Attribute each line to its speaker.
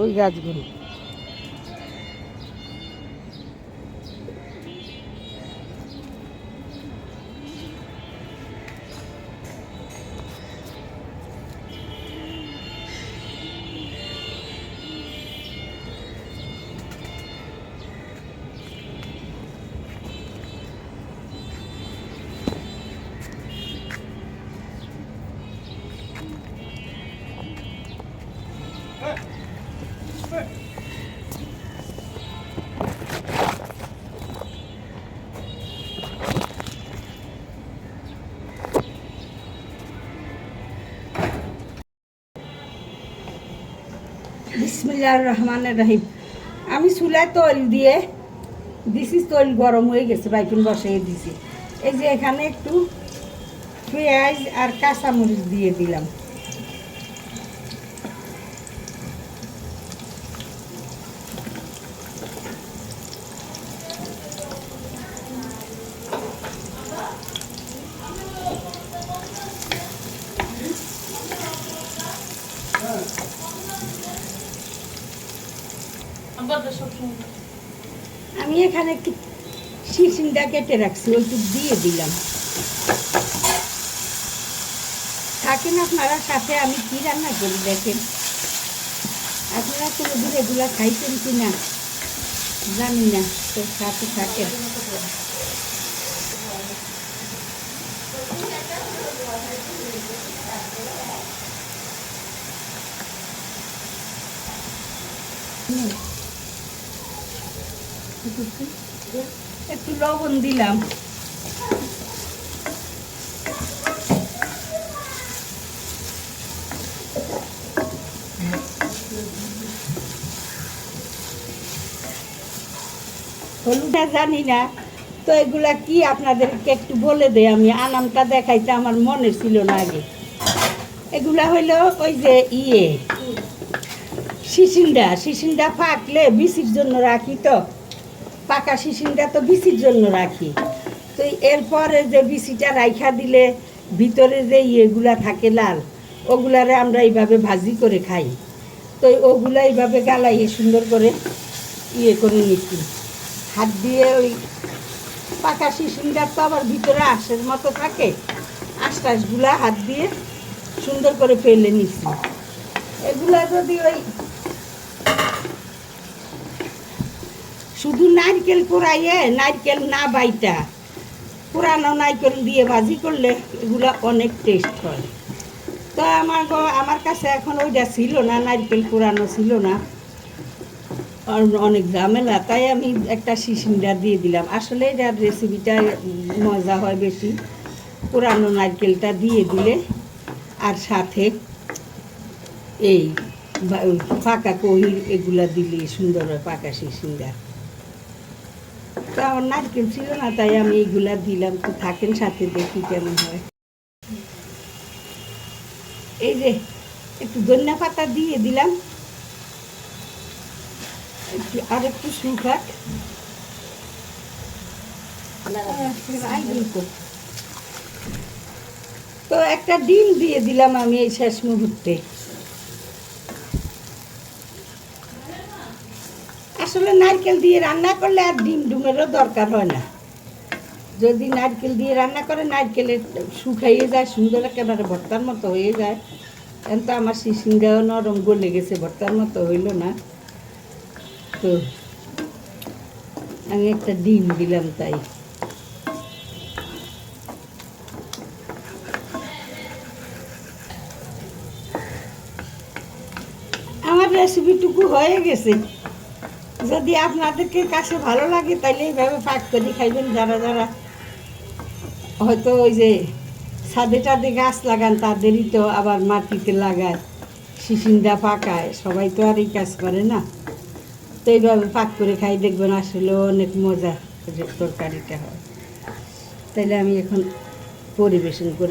Speaker 1: ওই গাছগুলো বিসমিল্লাহির রহমানির রহিম। আমি চুলায় তৈল দিয়ে দিছি, তৈল গরম হয়ে গেছে, বাইকুন বসিয়ে দিছি। এই যে এখানে একটু পেঁয়াজ আর কাঁচামরিচ দিয়ে দিলাম। আমি এখানে একটু শিশিনটা কেটে রাখছি, ওইটুক দিয়ে দিলাম। থাকেন আপনারা সাথে, আমি কি রান্না করি দেখেন। আপনারা কোনোদিন এগুলা খাইছেন কি না জানি না, তো সাথে থাকেন। একটু লবণ দিলাম। হলুদটা জানি না, তো এগুলা কি আপনাদেরকে একটু বলে দেয়। আমি আনামটা দেখাইতে আমার মনে ছিল না আগে। এগুলা হইল ওই যে শিশিনটা ফাঁকলে বিচির জন্য রাখি, তো পাকা শিশিনটা তো বিচির জন্য রাখি। তো এরপরে যে বিচিটা রাইখা দিলে ভিতরে যে ইয়েগুলা থাকে লাল, ওগুলারে আমরা এইভাবে ভাজি করে খাই। তো ওগুলা এইভাবে গালাইয়ে সুন্দর করে করে নিচ্ছি হাত দিয়ে। ওই পাকা শিশিনটা তো আবার ভিতরে আঁশের মতো থাকে, আঁশটাশগুলা হাত দিয়ে সুন্দর করে ফেলে নিচ্ছি। এগুলা যদি ওই শুধু নারকেল পোড়াইয়ে, নারকেল না বাইটা পুরানো নারকেল দিয়ে ভাজি করলে এগুলা অনেক টেস্ট হয়। তো আমার কাছে এখন ওইটা ছিল না, নারকেল পুরানো ছিল না, আর অনেক ঝামেলা, তাই আমি একটা শিশিনটা দিয়ে দিলাম। আসলে এটার রেসিপিটা মজা হয় বেশি পুরানো নারকেলটা দিয়ে দিলে। আর সাথে এই ওই পাকা কহির এগুলা দিলে সুন্দর হয় পাকা সিসিঙ্গা। তো আমার নারকেল ছিল না, তাই আমি এইগুলা দিলাম। তো থাকেন সাথে, দেখি কেমন হয়। এই যে একটু ধনিয়া পাতা দিয়ে দিলাম, আর একটু শুকাক। তো একটা ডিম দিয়ে দিলাম আমি এই শেষ মুহূর্তে। আসলে নারকেল দিয়ে রান্না করলে আর ডিম ডুমেরও দরকার হয় না। যদি নারকেল দিয়ে রান্না করে নারকেলের শুকাইয়ে যায়, সুন্দর একেবারে ভর্তার মতো হয়ে যায়। এখন তো আমার সিসিঙ্গাও নরম গলে গেছে, ভর্তার মতো হইল না। তো আমি একটা ডিম দিলাম তাই। আমার রেসিপিটুকু হয়ে গেছে। যদি আপনাদেরকে কাছে ভালো লাগে তাহলে এইভাবে পাক করে খাইবেন। যারা যারা হয়তো ওই যে ছাদে টাদে গাছ লাগান, তাদেরই তো আবার মাটিতে লাগায়, সিসিন্দা পাকায়। সবাই তো আর এই কাজ করে না। তো এইভাবে পাক করে খাই, দেখবেন আসলে অনেক মজা তরকারিটা হয়। তাইলে আমি এখন পরিবেশন করে